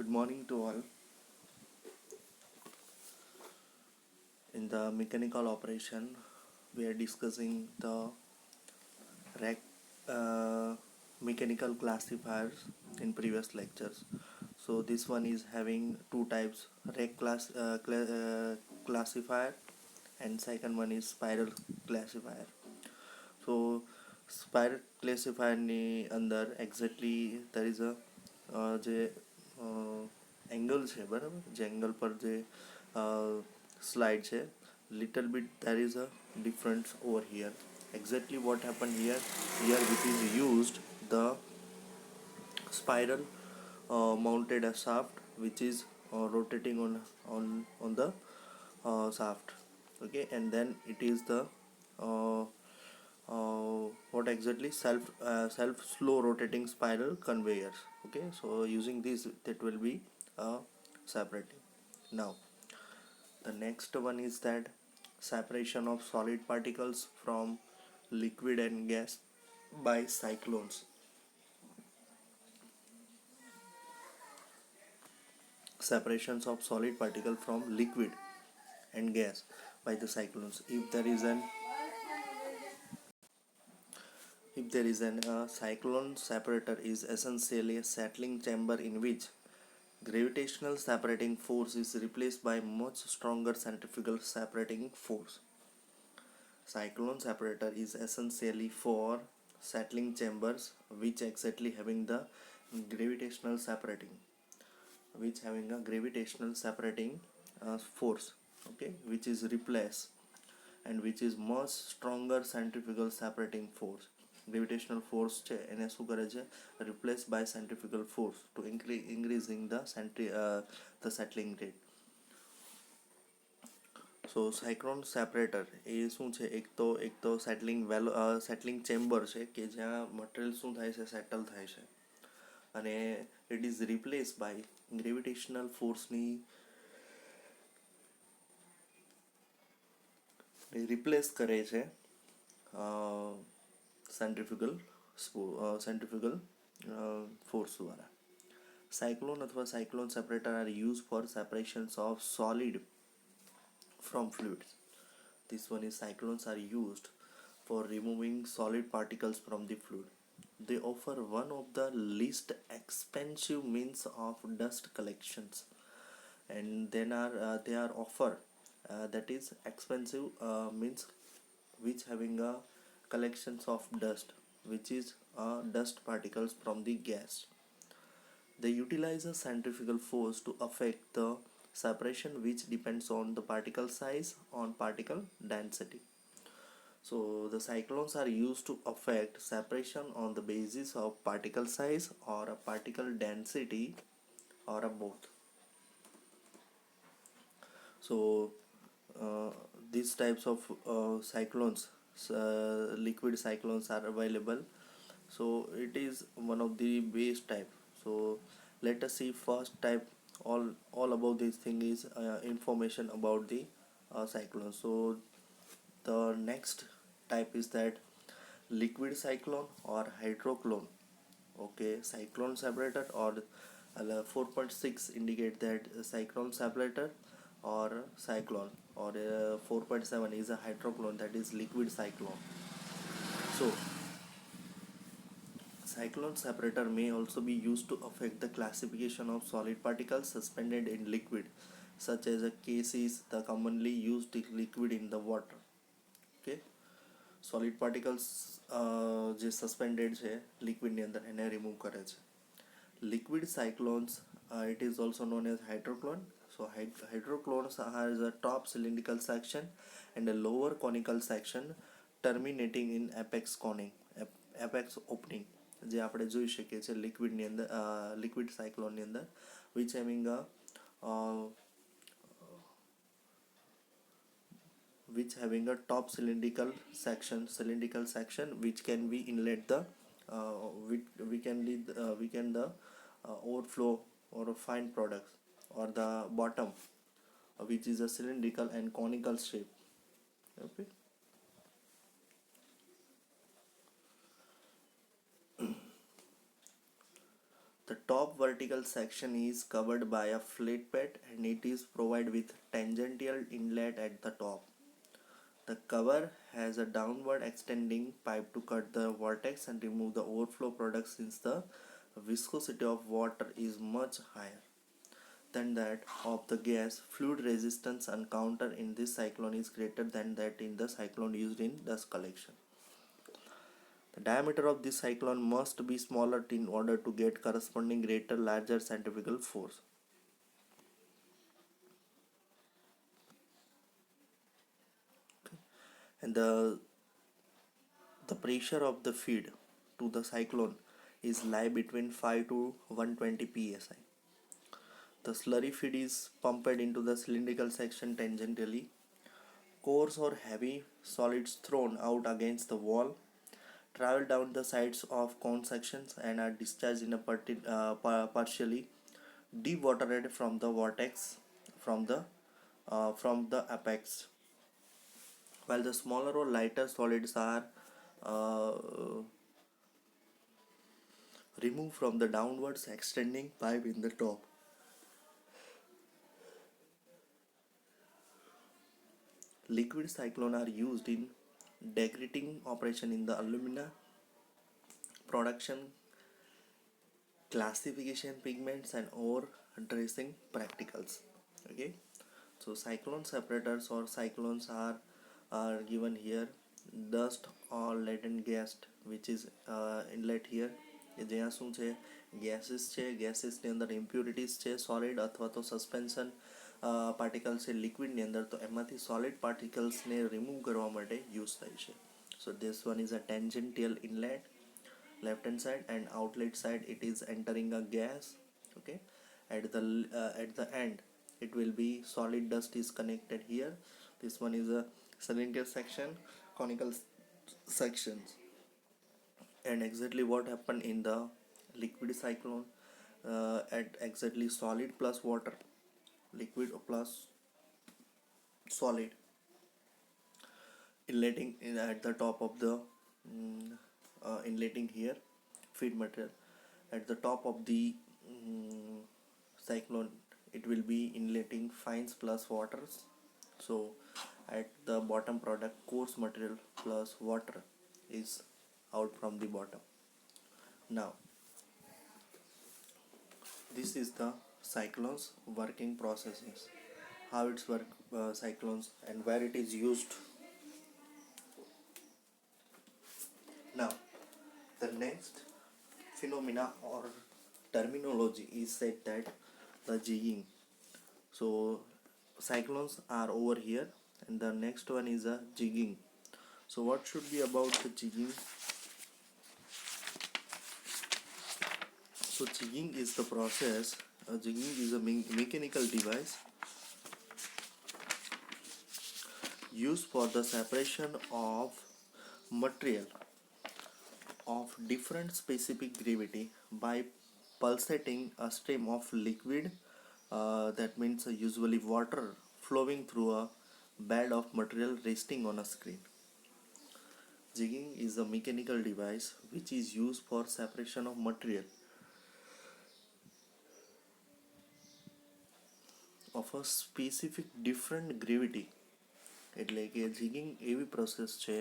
Good morning to all. In the mechanical operation, we are discussing the rack mechanical classifiers in previous lectures. So this one is having two types: classifier, and second one is spiral classifier. So spiral classifier ની અંદર exactly there is a જે angle છે બરાબર, જે angle પર જે slide છે, little bit there is a difference over here. Exactly what happened here, which is used the spiral mounted a shaft which is rotating on the shaft. Okay, and then it is the uh, what exactly self slow rotating spiral conveyors. Okay, so using this that will be separating. Now the next one is that separation of solid particles from liquid and gas by cyclones. Separations of solid particle from liquid and gas by the cyclones. If there is an cyclone separator is essentially a settling chamber in which gravitational separating force is replaced by much stronger centrifugal separating force. Cyclone separator is essentially for settling chambers which exactly having the gravitational separating force, okay, which is replaced and which is much stronger centrifugal separating force. Gravitational force છે એને શું કરે છે, replaced by centrifugal force to increasing the settling rate. So cyclone separator એ શું છે, એક તો સેટલિંગ ચેમ્બર છે કે જ્યાં મટીરિયલ શું થાય છે, સેટલ થાય છે, અને it is replace by gravitational ફોર્સની રિપ્લેસ કરે છે સેન્ટ્રીફ્યુગલ ફોર્સ દ્વારા. સાયક્લોન અથવા cyclone separator are use for separations of solid from fluids. This one is cyclones are used for removing solid particles from the fluid. They offer one of the least expensive means of dust collections, and then they are offer that is expensive means which having a collections of dust, which is dust particles from the gas. They utilize a centrifugal force to affect the separation which depends on the particle size on particle density. So the cyclones are used to affect separation on the basis of particle size or a particle density or a both. So these types of cyclones, liquid cyclones are available. So it is one of the base type. So let us see first type. All about this thing is information about the cyclone. So the next type is that liquid cyclone or hydroclone. Okay, cyclone separator or 4.6 indicate that cyclone separator or cyclone, or 4.7 is a hydroclone, that is liquid cyclone. So cyclone separator may also be used to affect the classification of solid particles suspended in liquid, such as a cases the commonly used liquid in the water. Okay, solid particles જે suspended છે લિક્વિડની અંદર એને remove કરે છે. Liquid cyclones, it is also known as hydroclone. So hydroclones has a top cylindrical section and a lower conical section terminating in apex opening, જે આપણે જોઈ શકીએ છીએ લિક્વિડની અંદર, લિક્વિડ સાયક્લોનની અંદર, which having a top cylindrical section which can be inlet the we can the overflow or a fine products, or the bottom which is a cylindrical and conical shape. Okay, The top vertical section is covered by a flat bed and it is provided with tangential inlet at the top. The cover has a downward extending pipe to cut the vortex and remove the overflow product since the viscosity of water is much higher than that of the gas. Fluid resistance encountered in this cyclone is greater than that in the cyclone used in dust collection. The diameter of this cyclone must be smaller in order to get corresponding greater larger centrifugal force. And the pressure of the feed to the cyclone is lie between 5 to 120 psi. The slurry feed is pumped into the cylindrical section tangentially. Coarse or heavy solids thrown out against the wall travel down the sides of cone sections and are discharged in a partially dewatered from the vortex from the apex, while the smaller or lighter solids are uh, removed from the downwards extending pipe in the top. Liquid cyclone are used in degrading operation in the alumina production, classification pigments and ore dressing practicals. Okay, so cyclone separators or cyclones are given here. Dust or latent gas which is inlet here, જ્યાં શું છે gases છે, ગેસીસની અંદર impurities છે solid અથવા તો suspension particles છે લિક્વિડની અંદર, તો એમાંથી સોલિડ પાર્ટિકલ્સને રિમૂવ કરવા માટે યુઝ થાય છે. So this one is a tangential inlet left hand side, and outlet side it is entering a gas. Okay, at the end it will be solid dust is connected here. This one is a cylindrical section, conical sections. And exactly what happened in the liquid cyclone, at exactly solid plus water, liquid plus solid inletting at the top of the inletting here feed material. At the top of the cyclone it will be inletting fines plus waters. So at the bottom product coarse material plus water is out from the bottom. Now this is the cyclones working processes, how it's work, cyclones and where it is used. Now the next phenomena or terminology is said that the jigging. So cyclones are over here and the next one is a jigging. So what should be about the jigging? So jigging is the process. Jigging is a mechanical device used for the separation of material of different specific gravity by pulsating a stream of liquid, that means usually water, flowing through a bed of material resting on a screen. Jigging is a mechanical device which is used for separation of material of a specific different gravity. એટલે કે jigging એવી process છે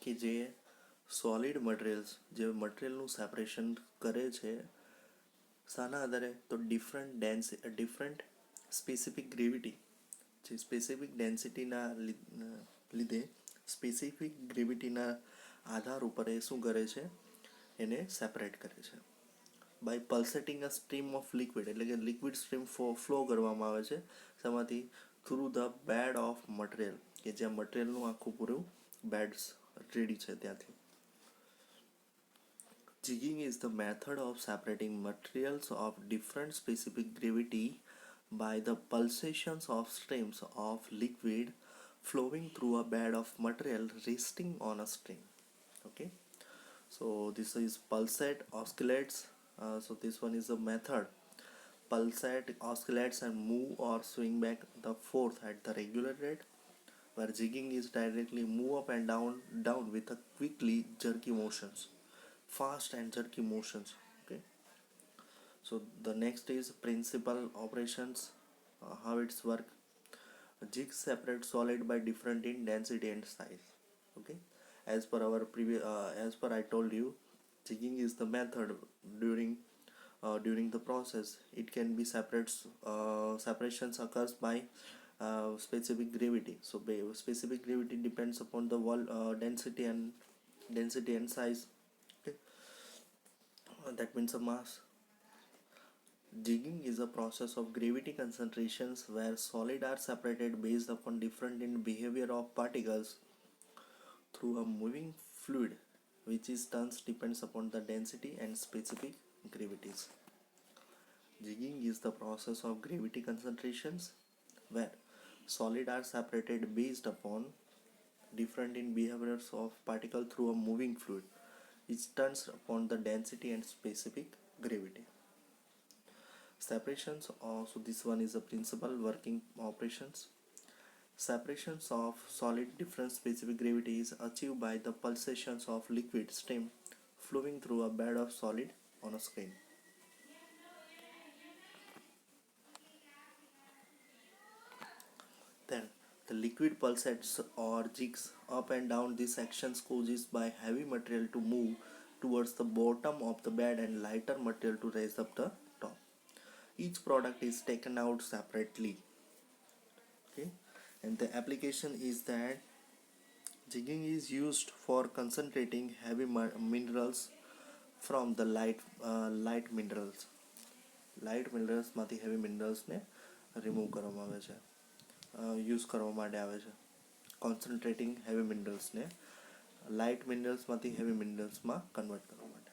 કે જે solid materials, જે મટીરિયલનું separation કરે છે શાના આધારે, તો ડિફરન્ટ સ્પેસિફિક ગ્રેવિટી, જે સ્પેસિફિક ડેન્સિટીના લીધે સ્પેસિફિક ગ્રેવિટીના આધાર ઉપર એ શું કરે છે, એને સેપરેટ કરે છે. By pulsating a stream of liquid, એટલે કે લિક્વિડ સ્ટ્રીમ ફ્લો કરવામાં આવે છે શેમાંથી, through the bed of material, કે જ્યાં મટીરિયલનું આખું પૂરું બેડ્સ રેડી છે ત્યાંથી. Jigging is the method of separating materials of different specific gravity by the pulsations of streams of liquid flowing through a bed of material resting on a stream. Okay, so this is pulsate, oscillates. So this one is a method. Pulsate, oscillates and move or swing back the force at the regular rate, where jigging is directly move up and down with a quickly jerky motions, fast and jerky motions. Okay, So the next is principal operations, how it's work. Jigs separate solid by different in density and size. Okay, as per our previous, as per I told you, jigging is the method during the process. It can be separations occurs by specific gravity. So specific gravity depends upon the wall density and size. Okay, that means a mass. Jigging is a process of gravity concentrations where solid are separated based upon different in behavior of particles through a moving fluid, which is turns depends upon the density and specific gravities. Jigging is the process of gravity concentrations where solid are separated based upon different in behaviors of particle through a moving fluid, which turns upon the density and specific gravity. Separations, so this one is a principal working operations. Separations of solid different specific gravity is achieved by the pulsations of liquid stream flowing through a bed of solid on a screen. Then the liquid pulsates or jigs up and down. These actions causes by heavy material to move towards the bottom of the bed and lighter material to raise up the top. Each product is taken out separately. Okay, and the application is that jigging is used for concentrating heavy minerals from the light minerals. Light મિનરલ્સમાંથી heavy મિનરલ્સને remove કરવામાં આવે છે, use કરવા માટે આવે છે. Concentrating heavy મિનરલ્સને લાઇટ મિનરલ્સમાંથી હેવી મિનરલ્સમાં કન્વર્ટ કરવા માટે.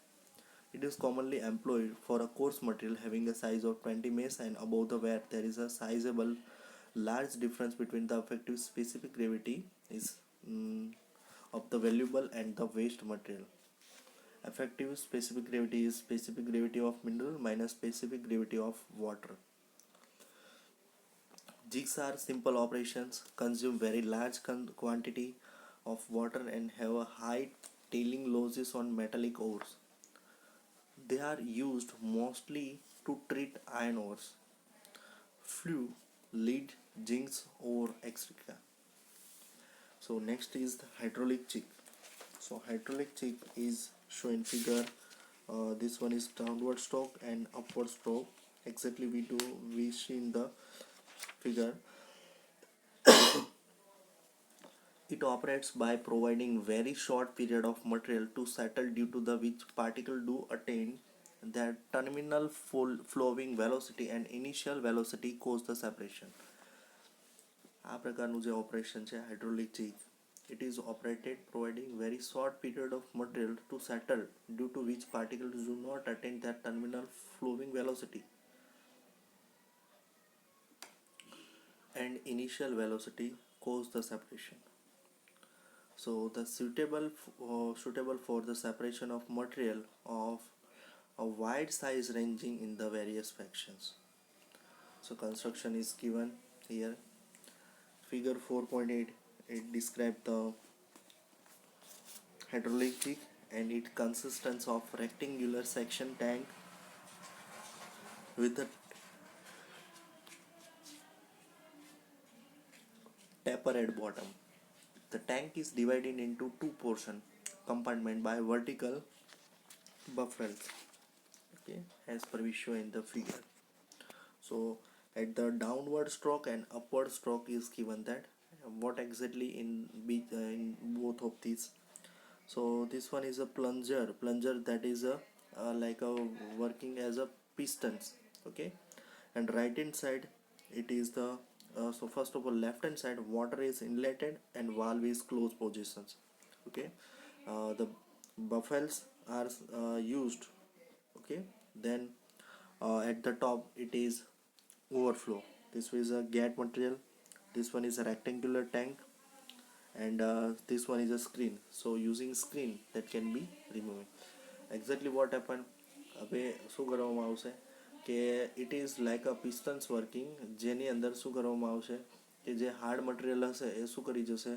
It is commonly employed for a coarse material having a size of 20 Ms and above the where there is a sizable large difference between the effective specific gravity is of the valuable and the waste material. Effective specific gravity is specific gravity of mineral minus specific gravity of water. Jigs are simple operations, consume very large quantity of water and have a high tailing losses on metallic ores. They are used mostly to treat iron ores, flue, lead, zincs, or etc. So next is the hydraulic jig. So hydraulic jig is shown in figure. This one is downward stroke and upward stroke. Exactly we see in the figure. It operates by providing very short period of material to settle due to the which particle do attain their terminal flowing velocity and initial velocity cause the separation. આ પ્રકારનું જે operation છે hydraulic jig, it is operated providing very short period of material to settle due to which particles do not attain their terminal flowing velocity and initial velocity cause the separation. So the suitable for the separation of material of a wide size ranging in the various fractions. So construction is given here. Figure 4.8, it describes the hydraulic jig and it consists of rectangular section tank with a taper at bottom. The tank is divided into two portion compartment by vertical buffers. Okay, as per we show in the figure. So at the downward stroke and upward stroke is given that what exactly in both of these. So this one is a plunger that is a like a working as a pistons. Okay, and right hand side it is the so first of all left hand side water is inletted and valve is closed positions. Okay, the buffels are used. Okay, then at the top it is overflow. This is a gate material, this one is a rectangular tank, and this one is a screen. So using screen that can be removed. Exactly what happened, હવે શું કરવામાં આવશે કે it is like a pistons working, જેની અંદર શું કરવામાં આવશે કે જે હાર્ડ મટીરિયલ હશે એ શું કરી જશે,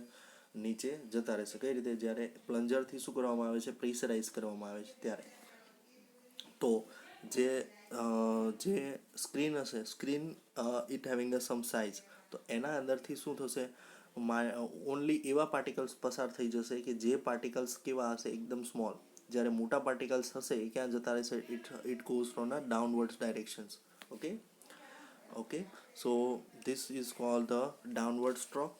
નીચે જતા રહેશે. કઈ રીતે, જ્યારે પ્લન્જરથી શું કરવામાં આવે છે, પ્રેશરાઇઝ કરવામાં આવે છે ત્યારે. તો જે જે સ્ક્રીન હશે, screen it having a some size, તો એના અંદરથી શું થશે, ઓનલી એવા પાર્ટિકલ્સ પસાર થઈ જશે કે જે પાર્ટિકલ્સ કેવા હશે, એકદમ સ્મોલ. જ્યારે મોટા પાર્ટિકલ્સ હશે એ ક્યાં જતા રહેશે, it goes from the downward directions. Okay. Okay, so this is called the downward stroke.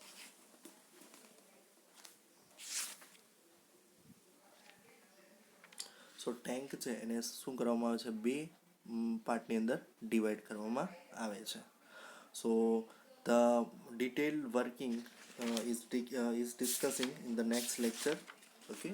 So tank છે એને શું કરવામાં આવે છે, બે પાર્ટની અંદર ડિવાઈડ કરવામાં આવે છે. So the detail working is discussing in the next lecture. Okay.